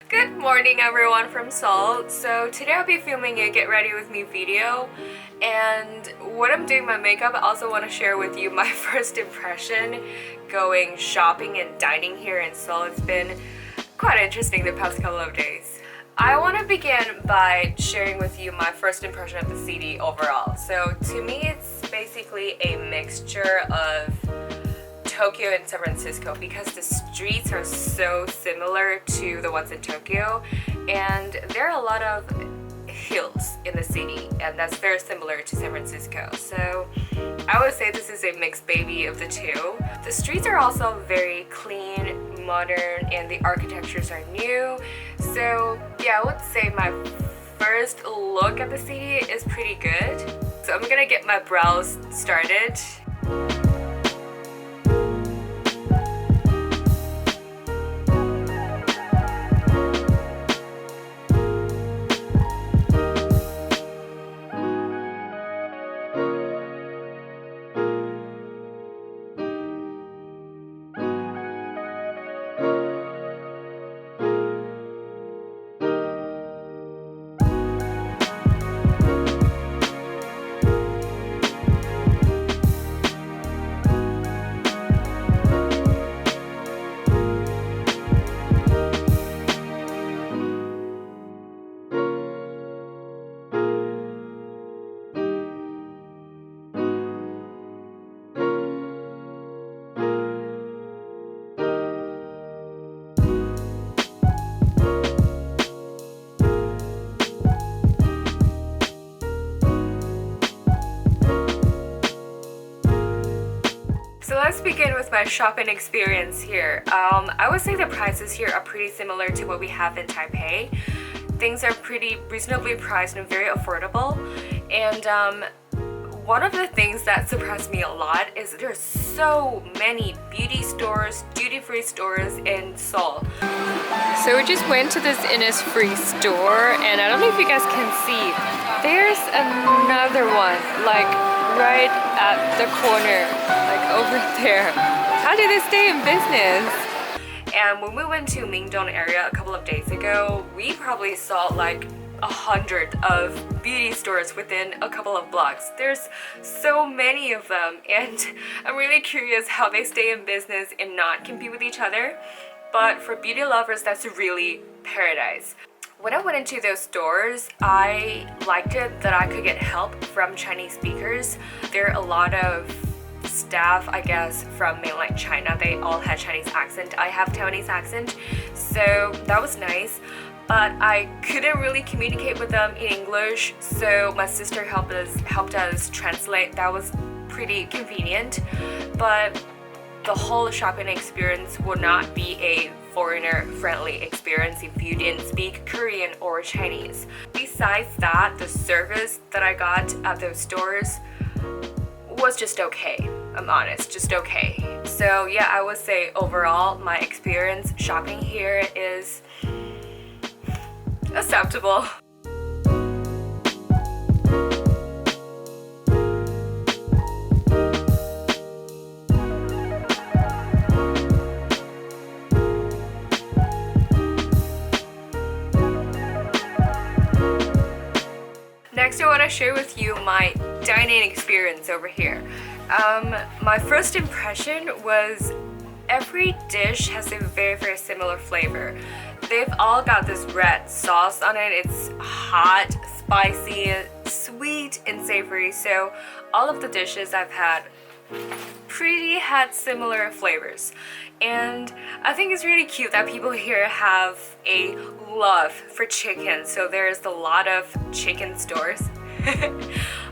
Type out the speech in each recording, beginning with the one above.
Good morning everyone from Seoul. So today I'll be filming a get ready with me video, and when I'm doing my makeup I also want to share with you my first impression going shopping and dining here in Seoul. It's been quite interesting the past couple of days. I want to begin by sharing with you my first impression of the city overall. So to me it's basically a mixture of Tokyo and San Francisco because the streets are so similar to the ones in Tokyo, and there are a lot of hills in the city, and that's very similar to San Francisco. So I would say this is a mixed baby of the two. The streets are also very clean, modern, and the architectures are new. So yeah, I would say my first look at the city is pretty good. So I'm gonna get my brows started. So let's begin with my shopping experience here. I would say the prices here are pretty similar to what we have in Taipei. Things are pretty reasonably priced and very affordable. And one of the things that surprised me a lot is there's so many beauty stores, duty-free stores in Seoul. So we just went to this Innisfree store, and I don't know if you guys can see, there's another one like right at the corner, like over there. How do they stay in business? And when we went to Mingdong area a couple of days ago, we probably saw like 100 of beauty stores within a couple of blocks. There's so many of them, and I'm really curious how they stay in business and not compete with each other. But for beauty lovers, that's really paradise. When I went into those stores, I liked it that I could get help from Chinese speakers. There are a lot of staff, I guess, from mainland China. They all had Chinese accent. I have Taiwanese accent, so that was nice. But I couldn't really communicate with them in English, so my sister helped us translate. That was pretty convenient. But the whole shopping experience would not be a foreigner-friendly experience if you didn't speak Korean or Chinese. Besides that, the service that I got at those stores was just okay. I'm honest, just okay. So yeah, I would say overall my experience shopping here is acceptable. Next, I want to share with you my dining experience over here. My first impression was every dish has a very similar flavor. They've all got this red sauce on it. It's hot, spicy, sweet, and savory. So all of the dishes I've had had similar flavors. And I think it's really cute that people here have a love for chicken. So there's a lot of chicken stores.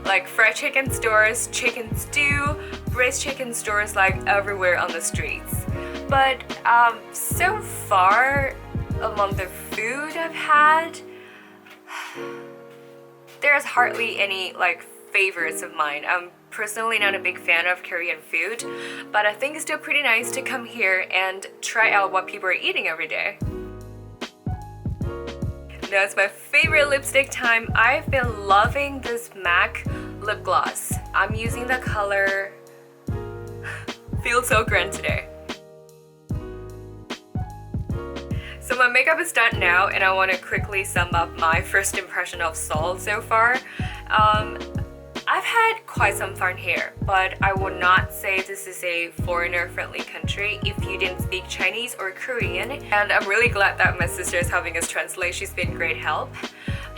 Like fried chicken stores, chicken stew, braised chicken stores, like everywhere on the streets. But so far among the food I've had, there's hardly any like favorites of mine. I'm personally not a big fan of Korean food, but I think it's still pretty nice to come here and try out what people are eating every day. Now it's my favorite lipstick time. I've been loving this MAC lip gloss. I'm using the color Feels So Grand today. So my makeup is done now, and I want to quickly sum up my first impression of Seoul so far. I've had quite some fun here, but I would not say this is a foreigner-friendly country if you didn't speak Chinese or Korean. And I'm really glad that my sister is helping us translate. She's been great help.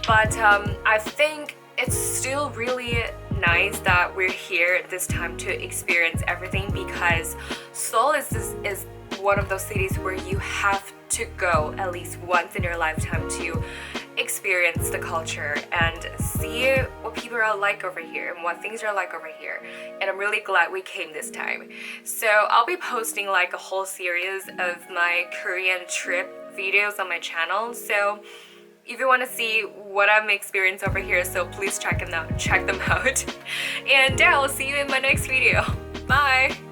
But I think it's still really nice that we're here this time to experience everything, because Seoul is one of those cities where you have to go at least once in your lifetime to experience the culture and see what people are like over here and what things are like over here. And I'm really glad we came this time. So I'll be posting like a whole series of my Korean trip videos on my channel. So if you want to see what I'm experiencing over here, so please check them out. And yeah, I'll see you in my next video. Bye!